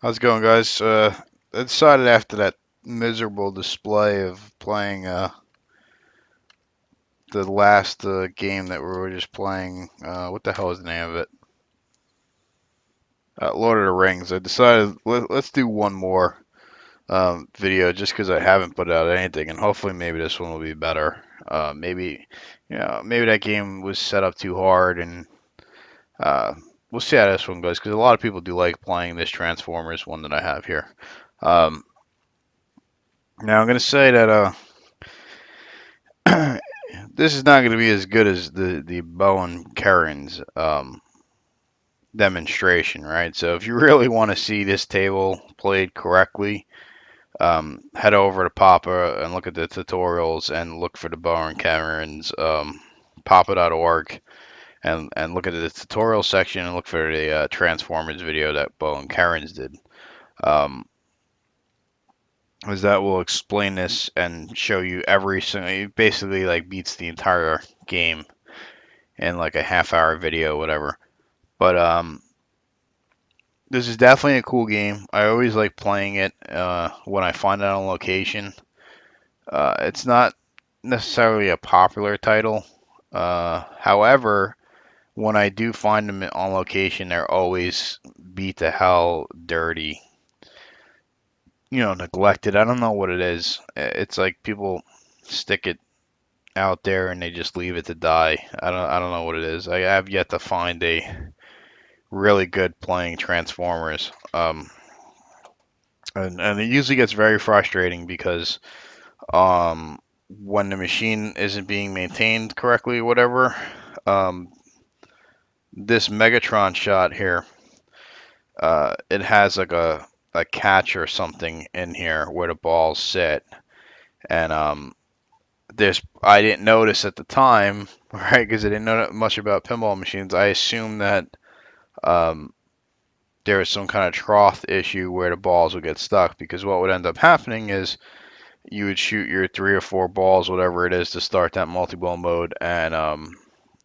How's it going, guys? I decided after that miserable display of playing the last game that we were just playing. What the hell is the name of it? Lord of the Rings. I decided let's do one more video just because I haven't put out anything, and hopefully maybe this one will be better. Maybe that game was set up too hard, and uh, we'll see how this one goes because a lot of people do like playing this Transformers one that I have here. Um, Now I'm gonna say that this is not going to be as good as the Bowen Kerins demonstration, right? So if you really want to see this table played correctly, head over to Papa and look at the tutorials and look for the Bowen Kerins Papa.org and look at the tutorial section and look for the Transformers video that Bowen Kerins did. Um, Because that will explain this and show you every single. It basically like beats the entire game in like a half-hour video, whatever. But this is definitely a cool game. I always like playing it when I find it on location. It's not necessarily a popular title. However, when I do find them on location, they're always beat to hell, dirty, neglected. I don't know what it is. It's like people stick it out there and they just leave it to die. I don't know what it is. I have yet to find a really good playing Transformers. And it usually gets very frustrating because when the machine isn't being maintained correctly, or whatever, um, this Megatron shot here, it has like a catch or something in here where the balls sit, and this I didn't notice at the time, right? Because I didn't know much about pinball machines. I assumed that um, there was some kind of trough issue where the balls would get stuck. Because what would end up happening is you would shoot your three or four balls, whatever it is, to start that multi-ball mode, and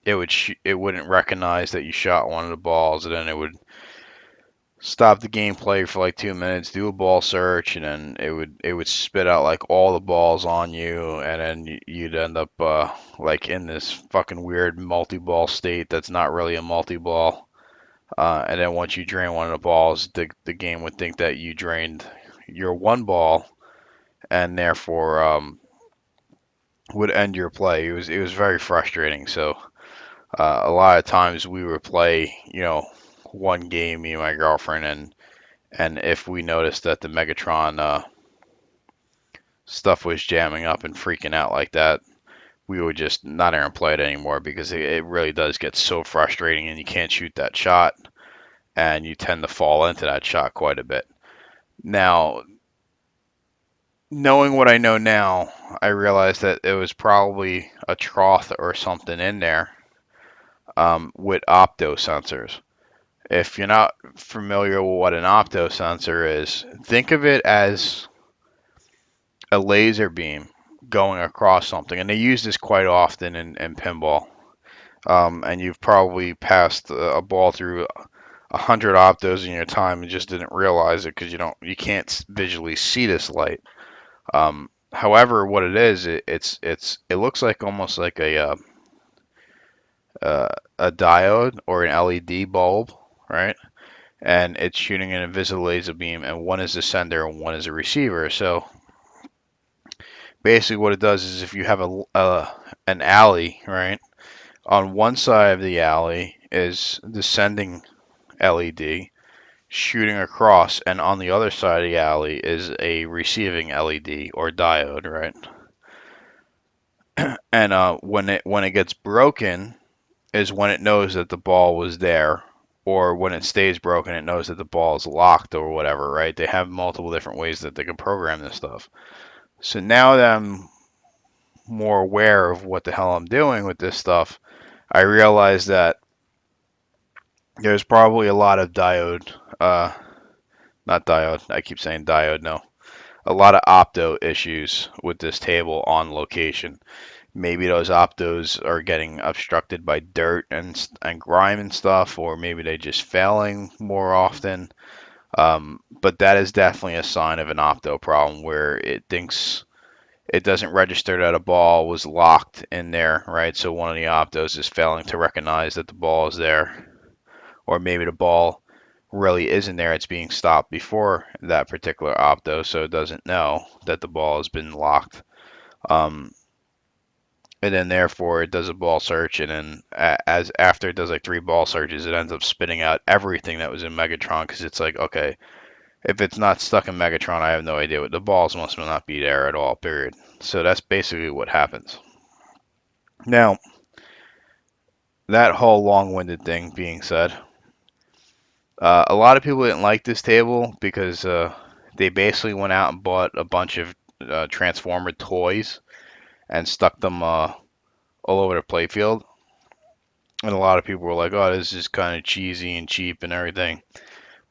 it wouldn't recognize that you shot one of the balls, and then it would stop the gameplay for like 2 minutes, do a ball search, and then it would spit out like all the balls on you, and then you'd end up like in this fucking weird multi-ball state that's not really a multi-ball. And then once you drain one of the balls, the game would think that you drained your one ball, and therefore would end your play. It was very frustrating. So a lot of times we would play, one game, me and my girlfriend, and if we noticed that the Megatron stuff was jamming up and freaking out like that, we would just not even play it anymore because it really does get so frustrating and you can't shoot that shot and you tend to fall into that shot quite a bit. Now, knowing what I know now, I realized that it was probably a trough or something in there with opto sensors. If you're not familiar with what an opto sensor is, think of it as a laser beam going across something, and they use this quite often in pinball. And you've probably passed a ball through 100 optos in your time and just didn't realize it because you can't visually see this light. However, what it is, it looks like almost like a diode or an LED bulb, right? And it's shooting an invisible laser beam, and one is the sender and one is a receiver. So basically, what it does is if you have an alley, right? On one side of the alley is the sending LED shooting across, and on the other side of the alley is a receiving LED or diode, right? And when it gets broken is when it knows that the ball was there, or when it stays broken, it knows that the ball is locked or whatever, right? They have multiple different ways that they can program this stuff. So now that I'm more aware of what the hell I'm doing with this stuff, I realize that there's probably a lot of diode, not diode, I keep saying diode, no. A lot of opto issues with this table on location. Maybe those optos are getting obstructed by dirt and grime and stuff, or maybe they're just failing more often. But that is definitely a sign of an opto problem where it thinks it doesn't register that a ball was locked in there, right? So one of the optos is failing to recognize that the ball is there, or maybe the ball really isn't there. It's being stopped before that particular opto, so it doesn't know that the ball has been locked. Um, and then therefore it does a ball search, and then as after it does like 3 ball searches, it ends up spitting out everything that was in Megatron because it's like, okay, if it's not stuck in Megatron, I have no idea what the balls must not be there at all. Period. So that's basically what happens. Now, that whole long-winded thing being said, a lot of people didn't like this table because they basically went out and bought a bunch of Transformer toys and stuck them all over the playfield. And a lot of people were like, "Oh, this is kind of cheesy and cheap and everything."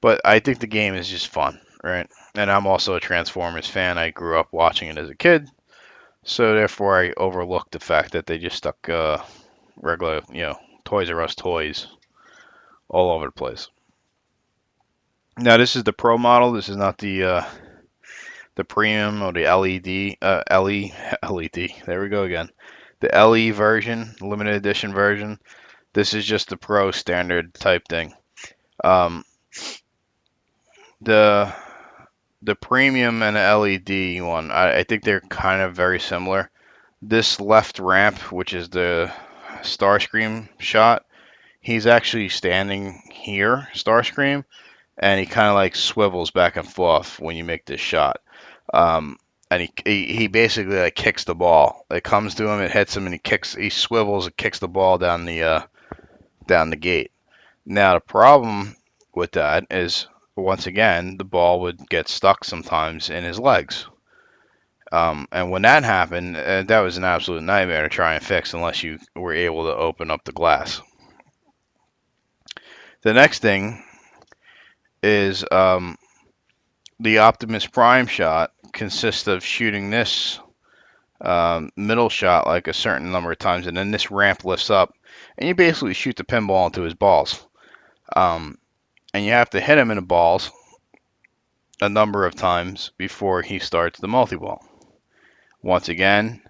But I think the game is just fun, right? And I'm also a Transformers fan. I grew up watching it as a kid, so therefore I overlooked the fact that they just stuck regular, Toys R Us toys all over the place. Now this is the Pro model. This is not the premium or the LED LED. There we go again. The LE version, limited edition version. This is just the Pro standard type thing. Um, the the premium and the LED one, I think they're kind of very similar. This left ramp, which is the Starscream shot, he's actually standing here, Starscream, and he kind of like swivels back and forth when you make this shot. And he basically like kicks the ball. It comes to him, it hits him, and he swivels and kicks the ball down the gate. Now the problem with that is once again the ball would get stuck sometimes in his legs. And when that happened, that was an absolute nightmare to try and fix unless you were able to open up the glass. The next thing is the Optimus Prime shot consists of shooting this middle shot like a certain number of times, and then this ramp lifts up, and you basically shoot the pinball into his balls. And you have to hit him in the balls a number of times before he starts the multi-ball. Once again,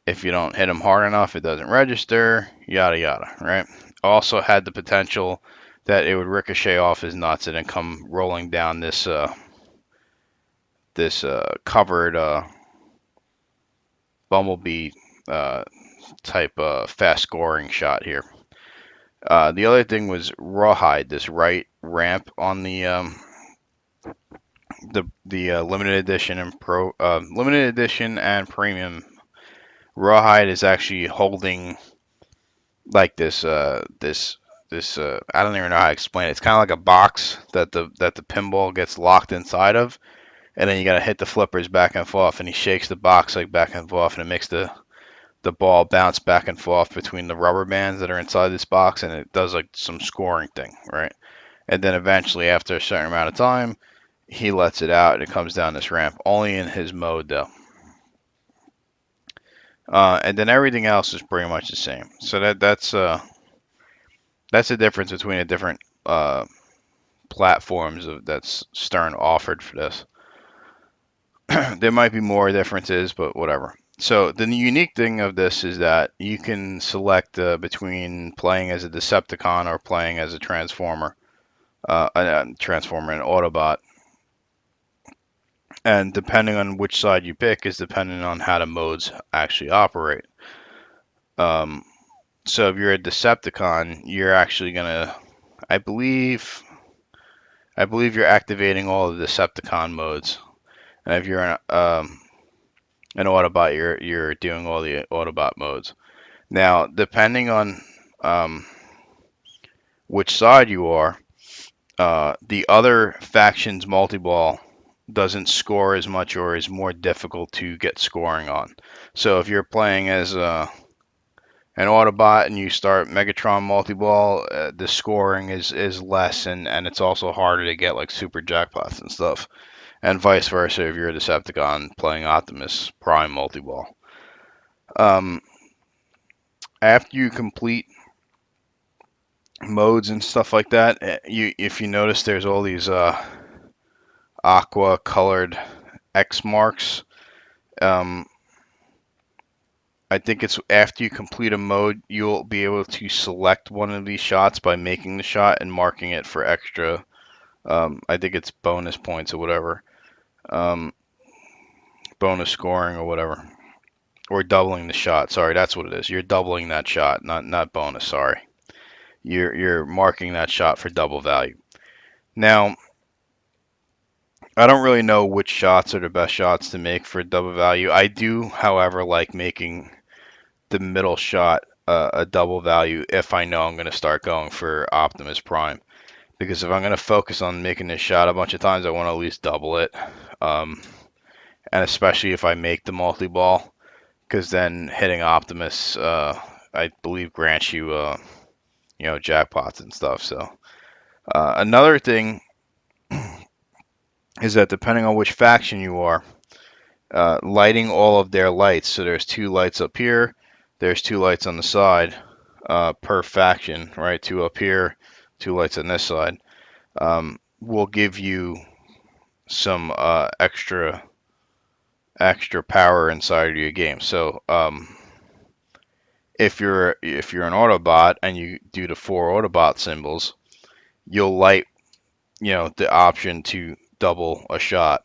if you don't hit him hard enough, it doesn't register, yada yada, right? Also had the potential that it would ricochet off his nuts and then come rolling down this covered bumblebee type fast scoring shot here. The other thing was rawhide, this right ramp on the limited edition and limited edition and premium. Rawhide is actually holding like this I don't even know how to explain it. It's kind of like a box that the pinball gets locked inside of, and then you gotta hit the flippers back and forth, and he shakes the box like back and forth, and it makes the ball bounce back and forth between the rubber bands that are inside this box, and it does like some scoring thing, right? And then eventually, after a certain amount of time, he lets it out and it comes down this ramp, only in his mode though. And then everything else is pretty much the same. So that's the difference between the different platforms that's Stern offered for this. There might be more differences, but whatever. So the unique thing of this is that you can select between playing as a Decepticon or playing as a Transformer, Transformer and Autobot. And depending on which side you pick is depending on how the modes actually operate. So if you're a Decepticon, you're actually gonna, I believe you're activating all of the Decepticon modes. And if you're an Autobot, you're doing all the Autobot modes. Now, depending on which side you are, the other faction's multi-ball doesn't score as much or is more difficult to get scoring on. So if you're playing as an Autobot and you start Megatron multi-ball, the scoring is less, and it's also harder to get like super jackpots and stuff. And vice versa if you're a Decepticon playing Optimus Prime multi-ball. After you complete modes and stuff like that, if you notice, there's all these aqua colored X marks. I think it's after you complete a mode, you'll be able to select one of these shots by making the shot and marking it for extra. I think it's bonus points or whatever. Bonus scoring or whatever. Or doubling the shot. Sorry, that's what it is. You're doubling that shot, not bonus, sorry. You're marking that shot for double value. Now, I don't really know which shots are the best shots to make for double value. I do, however, like making the middle shot a double value if I know I'm going to start going for Optimus Prime. Because if I'm going to focus on making this shot a bunch of times, I want to at least double it. And especially if I make the multi-ball, because then hitting Optimus, I believe, grants you, jackpots and stuff. So another thing is that depending on which faction you are, lighting all of their lights. So there's 2 lights up here, there's 2 lights on the side per faction, right? 2 up here, 2 lights on this side. Will give you some extra power inside of your game. So if you're an Autobot and you do the 4 Autobot symbols, you'll light the option to double a shot.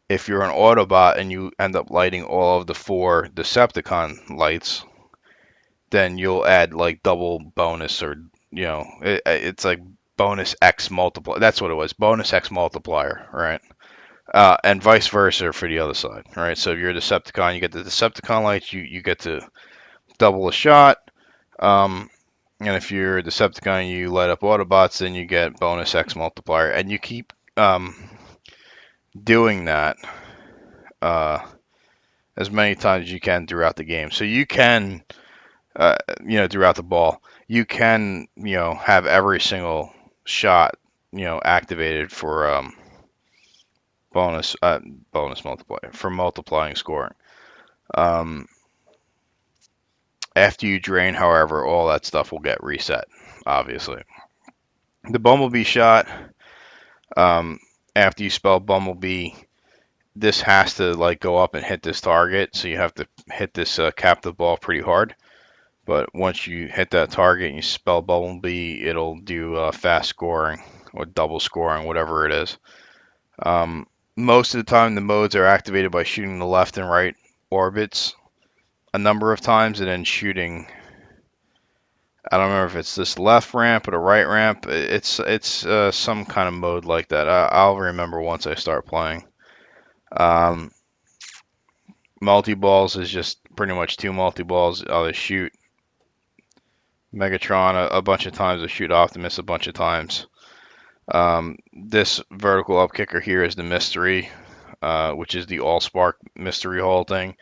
If you're an Autobot and you end up lighting all of the 4 Decepticon lights, then you'll add like double bonus, or it's like bonus X multiplier. That's what it was, bonus X multiplier, right? And vice versa for the other side, right? So if you're a Decepticon, you get the Decepticon lights, you get to double a shot. And if you're a Decepticon, you light up Autobots, then you get bonus X multiplier, and you keep doing that as many times as you can throughout the game. So you can, throughout the ball, you can, have every single shot, activated for bonus multiplier, for multiplying scoring. After you drain, however, all that stuff will get reset, obviously. The Bumblebee shot, after you spell Bumblebee, this has to like go up and hit this target, so you have to hit this captive ball pretty hard. But once you hit that target and you spell Bumblebee, it'll do fast scoring or double scoring, whatever it is. Most of the time, the modes are activated by shooting the left and right orbits a number of times, and then shooting. I don't remember if it's this left ramp or the right ramp. It's some kind of mode like that. I'll remember once I start playing. Multi-balls is just pretty much 2 multi-balls. I'll just shoot Megatron a bunch of times, or shoot Optimus a bunch of times. This vertical up kicker here is the mystery, which is the all-spark mystery hole thing.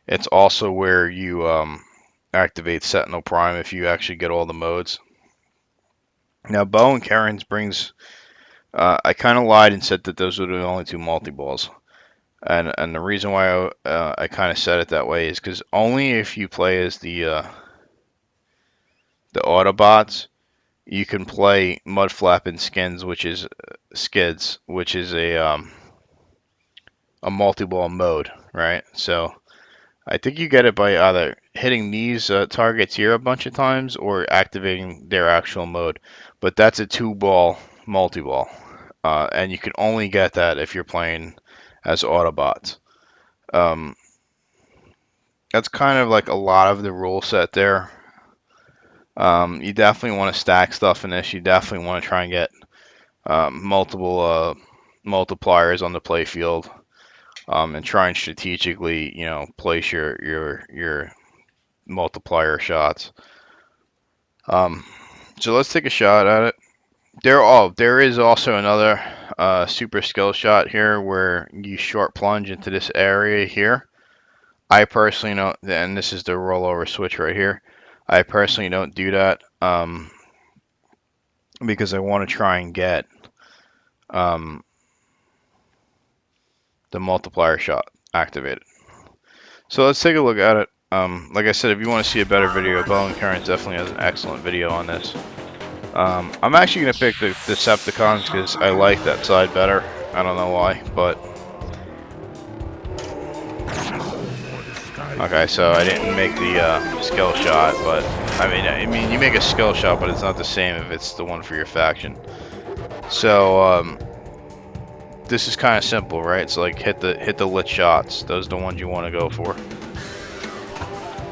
It's also where you activate Sentinel Prime if you actually get all the modes. Now, Bo and Karen's brings... I kind of lied and said that those were the only 2 multi-balls. And the reason why I kind of said it that way is because only if you play as the Autobots, you can play Mudflap and Skids, which is a multi-ball mode, right? So I think you get it by either hitting these targets here a bunch of times or activating their actual mode. But that's a 2-ball multi-ball, and you can only get that if you're playing as Autobots. That's kind of like a lot of the rule set there. You definitely want to stack stuff in this. You definitely want to try and get multiple multipliers on the play field, and try and strategically, place your multiplier shots. So let's take a shot at it. There is also another super skill shot here where you short plunge into this area here. I personally don't, and this is the rollover switch right here. I personally don't do that because I want to try and get the multiplier shot activated. So let's take a look at it. Like I said, if you want to see a better video, Bo and Karen definitely has an excellent video on this. I'm actually going to pick the Decepticons because I like that side better. I don't know why, but okay. So I didn't make the skill shot, but I mean, you make a skill shot, but it's not the same if it's the one for your faction. So this is kind of simple, right? It's like hit the lit shots. Those are the ones you want to go for.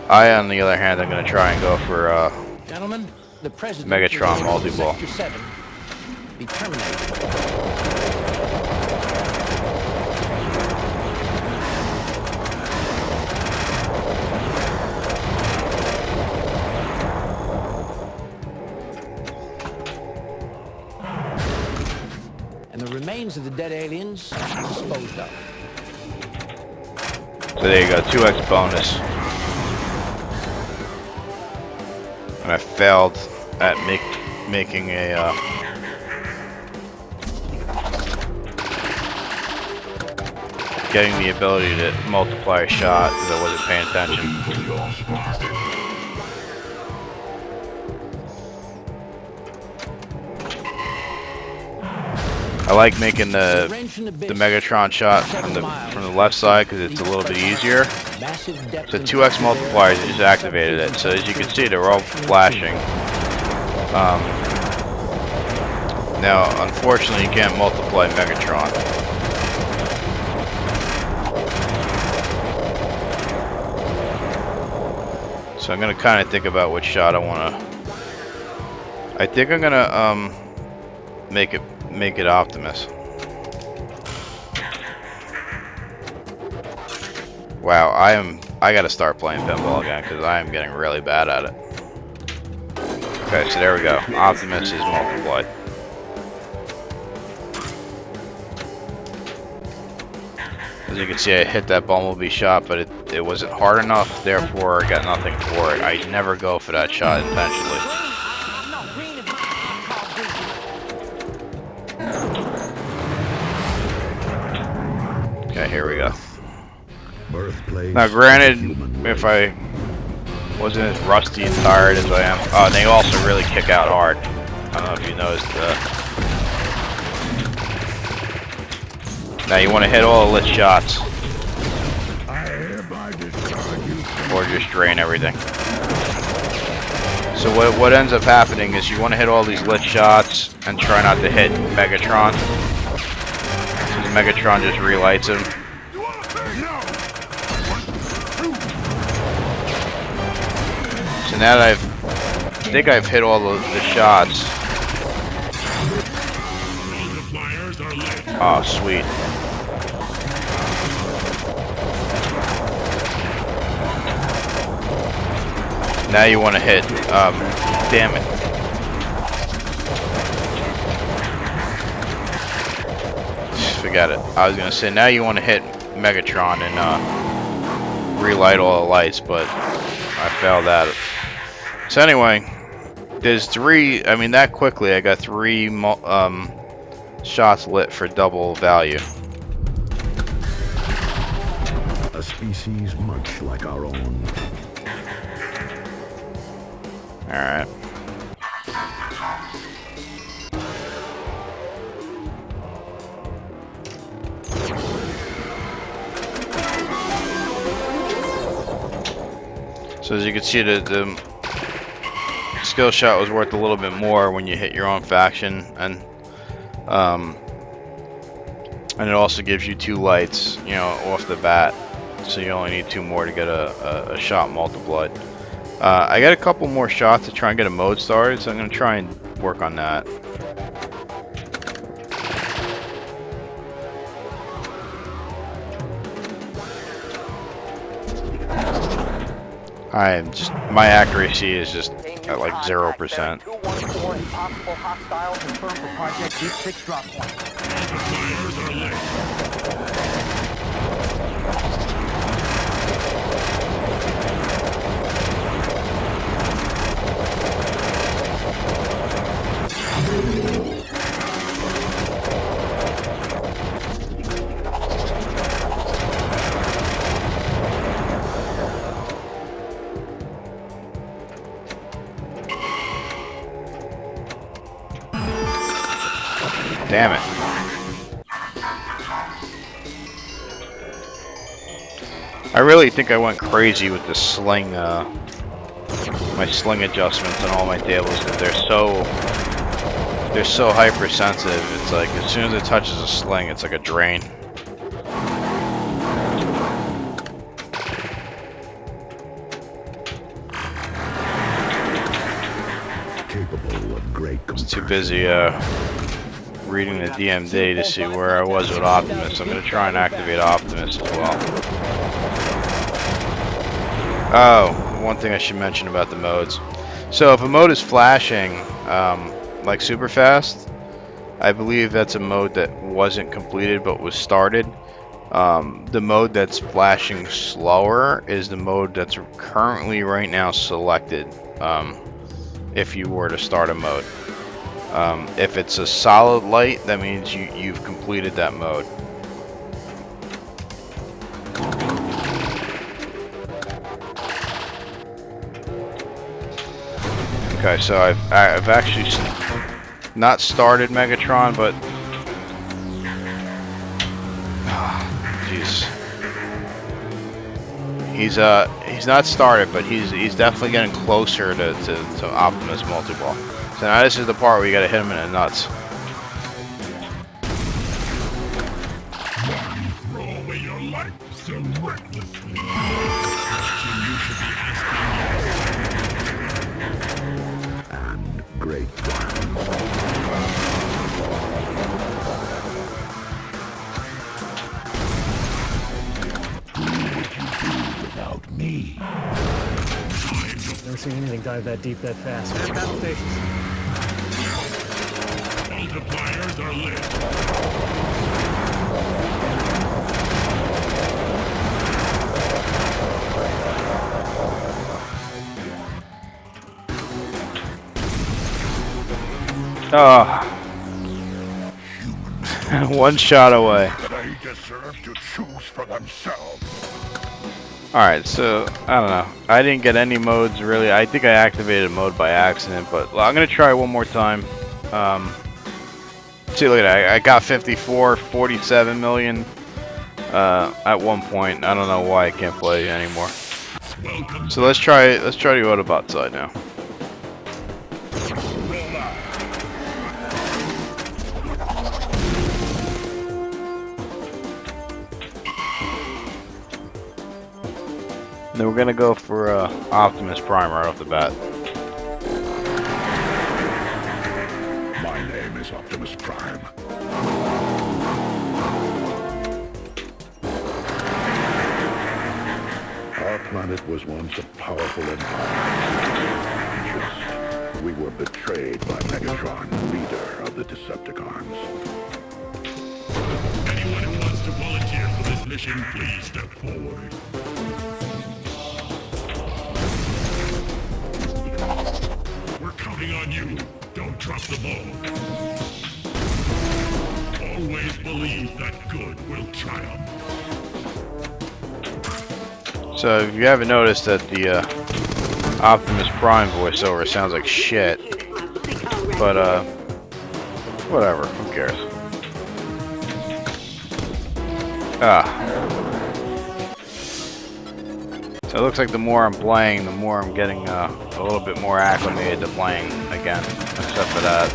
I, on the other hand, I'm going to try and go for Gentlemen, the president Megatron multi-ball. Sector 7 be terminated. And the remains of the dead aliens disposed of. So there you go, 2x bonus. And I failed at making a getting the ability to multiply a shot because I wasn't paying attention. I like making the Megatron shot from the left side because it's a little bit easier. The 2x multipliers just activated it, so as you can see, they're all flashing. Now, unfortunately, you can't multiply Megatron. So I'm gonna kind of think about which shot I want to. I think I'm gonna make it Optimus. Wow, I gotta start playing pinball again because I am getting really bad at it. Okay, so there we go. Optimus is multiplied. As you can see, I hit that bumblebee shot, but it wasn't hard enough, therefore I got nothing for it. I never go for that shot intentionally. Okay, here we go. Now granted, if I wasn't as rusty and tired as I am, they also really kick out hard. I don't know if you noticed. Now you want to hit all the lit shots. Or just drain everything. So what ends up happening is you want to hit all these lit shots and try not to hit Megatron. Because Megatron just relights him. So now that I think I've hit all the shots. Oh, sweet. Now you want to hit, damn it. Forget it. I was going to say, now you want to hit Megatron and relight all the lights, but I failed at it. So anyway, there's three, I mean that quickly, I got 3 shots lit for double value. A species much like our own. Alright. So as you can see, the skill shot was worth a little bit more when you hit your own faction, and it also gives you 2 lights, you know, off the bat. So you only need 2 more to get a shot multiplied. I got a couple more shots to try and get a mode started, so I'm going to try and work on that. My accuracy is just at like 0%. 214 impossible hostiles confirmed for Project Deep 6 drop point. Damn it. I really think I went crazy with the sling, my sling adjustments on all my tables, because they're so hypersensitive. It's like as soon as it touches a sling, it's like a drain. Capable of great I was too compression. busy reading the DMD to see where I was with Optimus. I'm gonna try and activate Optimus as well. Oh, one thing I should mention about the modes. So if a mode is flashing, like super fast, I believe that's a mode that wasn't completed but was started. The mode that's flashing slower is the mode that's currently right now selected, if you were to start a mode. If it's a solid light, that means you've completed that mode. Okay, so I've actually not started Megatron, but jeez, he's not started, but he's definitely getting closer to Optimus multi-ball. So now this is the part where you gotta hit him in the nuts. Throw away your life so recklessly. And great one. Without me. Never seen anything dive that deep that fast. Battle stations. Multipliers are lit. Oh, one shot away. They deserve to choose for themselves. Alright, so, I don't know. I didn't get any modes, really. I think I activated a mode by accident, but I'm going to try one more time. See, look at that. I got 54, 47 million at one point. I don't know why I can't play anymore. So let's try the Autobot side now. Then we're gonna go for Optimus Prime right off the bat. My name is Optimus Prime. Our planet was once a powerful empire. We were betrayed by Megatron, leader of the Decepticons. Anyone who wants to volunteer for this mission, please step forward. We're counting on you. Don't drop the ball. Always believe that good will triumph. So if you haven't noticed that the Optimus Prime voiceover sounds like shit, but whatever, who cares? So it looks like the more I'm playing, the more I'm getting a little bit more acclimated to playing again, except for that.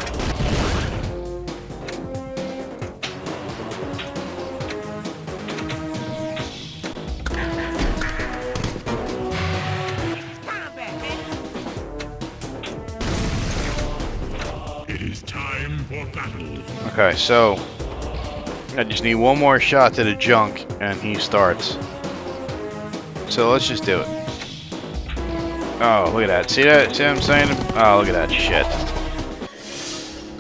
It is time for battle. Okay, so I just need one more shot to the junk and he starts. So let's just do it. Oh, look at that. See that? See what I'm saying? Oh, look at that shit.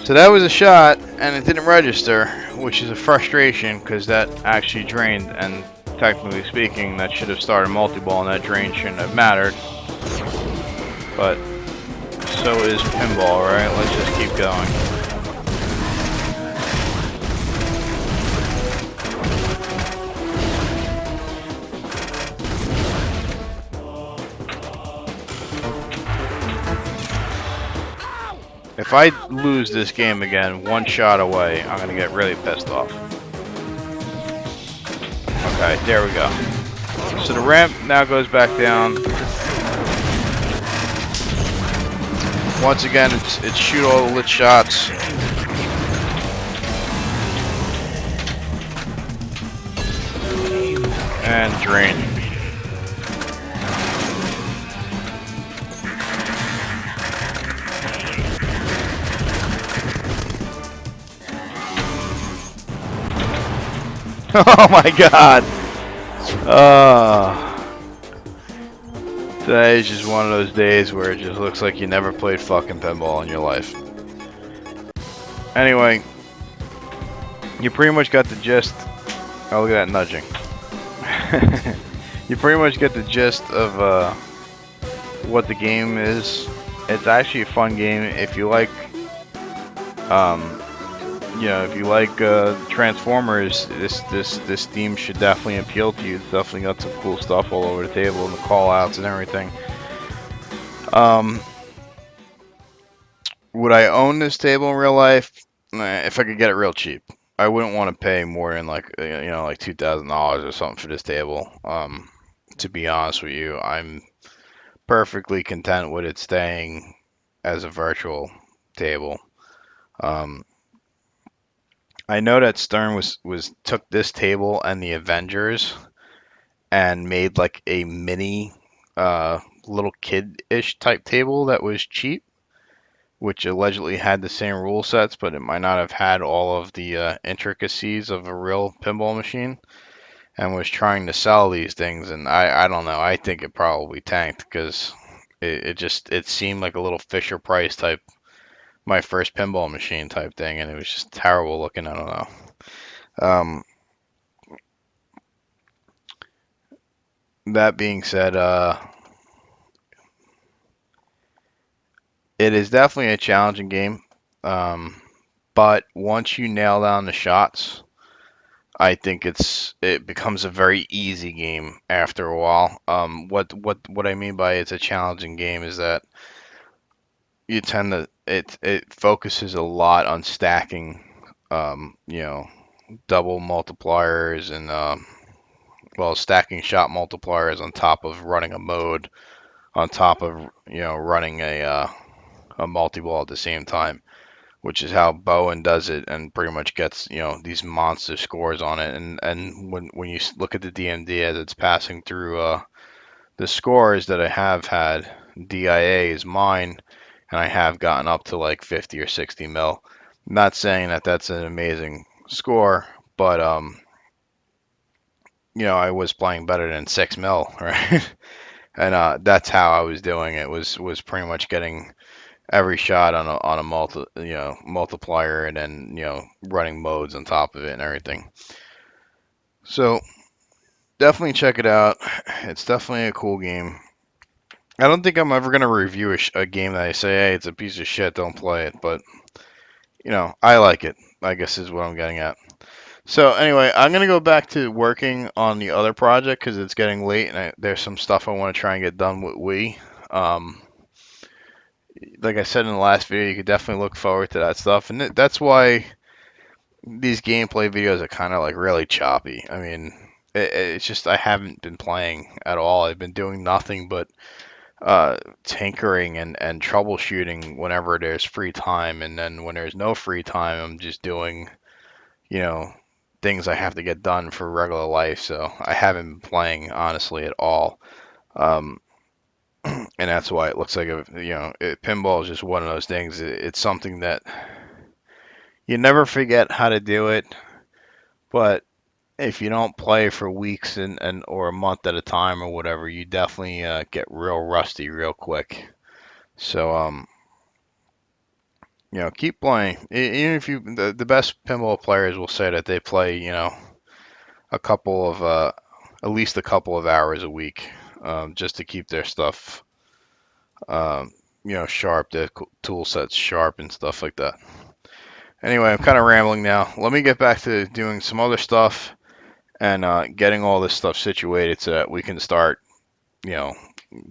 So that was a shot and it didn't register, which is a frustration because that actually drained, and technically speaking that should have started multi-ball and that drain shouldn't have mattered. But so is pinball, right? Let's just keep going. If I lose this game again, one shot away, I'm gonna get really pissed off. Okay, there we go. So the ramp now goes back down. Once again, it's shoot all the lit shots. And drain. Oh my god! Today is just one of those days where it just looks like you never played fucking pinball in your life. Anyway, you pretty much got the gist. Oh, look at that nudging. You pretty much get the gist of what the game is. It's actually a fun game if you like, if you like Transformers. This theme should definitely appeal to you. It's definitely got some cool stuff all over the table and the call outs and everything. Would I own this table in real life? If I could get it real cheap. I wouldn't want to pay more than like like $2,000 or something for this table. To be honest with you, I'm perfectly content with it staying as a virtual table. I know that Stern was took this table and the Avengers and made like a mini little kid-ish type table that was cheap, which allegedly had the same rule sets, but it might not have had all of the intricacies of a real pinball machine, and was trying to sell these things. And I don't know. I think it probably tanked because it seemed like a little Fisher Price type, my first pinball machine type thing, and it was just terrible looking. I don't know. That being said, it is definitely a challenging game. But once you nail down the shots, I think it becomes a very easy game after a while. What I mean by it's a challenging game is that you tend to it focuses a lot on stacking, double multipliers and stacking shot multipliers on top of running a mode, on top of running a multi-ball at the same time, which is how Bowen does it and pretty much gets these monster scores on it. And when you look at the DMD as it's passing through the scores that I have had, DIA is mine, and I have gotten up to like 50 or 60 mil. I'm not saying that that's an amazing score, but I was playing better than 6 mil, right? And that's how I was doing it. Was pretty much getting every shot on a multiplier, and then running modes on top of it and everything. So definitely check it out. It's definitely a cool game. I don't think I'm ever gonna review a game that I say, hey, it's a piece of shit, don't play it. But I like it, I guess is what I'm getting at. So anyway, I'm gonna go back to working on the other project because it's getting late, and there's some stuff I want to try and get done with Wii. Like I said in the last video, you could definitely look forward to that stuff, and that's why these gameplay videos are kind of like really choppy. I mean, it's just I haven't been playing at all. I've been doing nothing but tinkering and troubleshooting whenever there's free time, and then when there's no free time, I'm just doing things I have to get done for regular life. So I haven't been playing honestly at all. And that's why it looks like pinball is just one of those things. It's something that you never forget how to do it, but if you don't play for weeks and or a month at a time or whatever, you definitely get real rusty real quick. So keep playing. Even if the best pinball players will say that they play a couple of at least a couple of hours a week, just to keep their stuff sharp, their tool sets sharp and stuff like that. Anyway, I'm kind of rambling now. Let me get back to doing some other stuff and getting all this stuff situated so that we can start,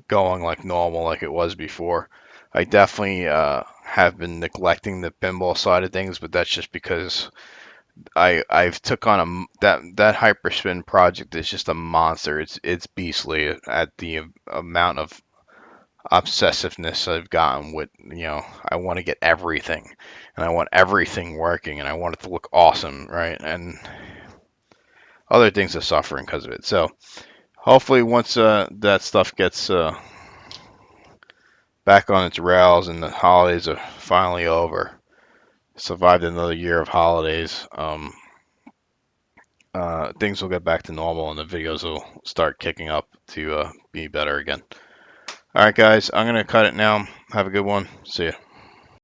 going like normal like it was before. I definitely have been neglecting the pinball side of things, but that's just because I've took on that hyperspin project is just a monster. It's beastly at the amount of obsessiveness I've gotten with, I want to get everything, and I want everything working, and I want it to look awesome, right? And other things are suffering because of it. So hopefully once that stuff gets back on its rails and the holidays are finally over, survived another year of holidays, things will get back to normal and the videos will start kicking up to be better again. All right, guys, I'm going to cut it now. Have a good one. See ya.